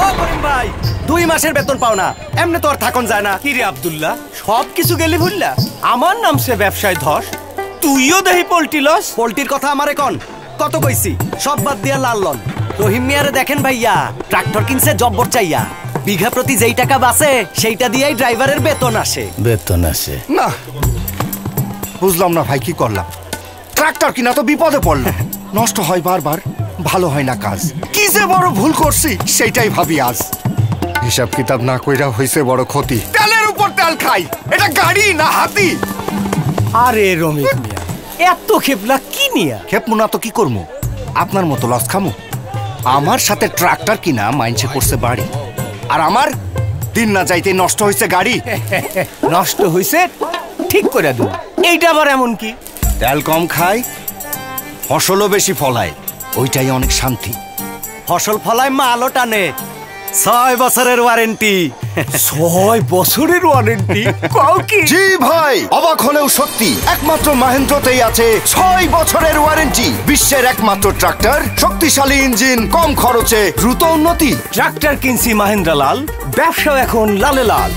ও করিম ভাই 2 মাসের বেতন পাও না, এমনি তো আর থাকুন যায় না। কি রে আব্দুল্লাহ, সব কিছু গেলি ভুললা? আমার নাম সে ব্যবসায় ধস, তুইও দেহি পোল্ট্রি লস। পোল্ট্রির কথা আমারে কন, কত কইছি সব বাদ দিয়া লাল লন। রহিম মিয়ারে দেখেন ভাইয়া, ট্রাক্টর কিনছে জব্বর চাইয়া, বিঘা প্রতি যেই টাকা বাঁচে সেইটা দিয়েই ড্রাইভারের বেতন আসে। বেতন আসে না, বুঝলাম না ভাই, কি করলাম? ট্রাক্টর কিনা তো বিপদে পড়লাম, নষ্ট হয় বারবার, ভালো হয় না কাজ। কি যে বড় ভুল করছি সেইটাই ভাবি আজ। হিসাব কিতাব না কইরা হইছে বড় ক্ষতি। তেলের উপর তেল খাই, এটা গাড়ি না হাতি। আরে রমিক মিয়া, এত খেপলা কি নিয়া? খেপমু না তো কি করবো? আপনার মতো লস খামু? আমার সাথে ট্রাক্টর কিনা মাইনছে করছে বাড়ি, আর আমার দিন না যাইতে নষ্ট হয়েছে গাড়ি। নষ্ট হইছে ঠিক করে দেব, এইটা আবার এমন কি? তেল কম খায়, ফসলও বেশি ফলায়, ওইটাই অনেক শান্তি। ফসল ফলায় মালও টানে, 6 বছরের ওয়ারেন্টি। 6 বছরের ওয়ারেন্টি? কও কি? জি ভাই, অবাক হলেও সত্যি, একমাত্র মহেন্দ্রতেই আছে 6 বছরের ওয়ারেন্টি। বিশ্বের একমাত্র ট্রাক্টর, শক্তিশালী ইঞ্জিন, কম খরচে দ্রুত উন্নতি। ট্রাক্টর কিনছি মাহেন্দ্র লাল, ব্যবসা এখন লালে লাল।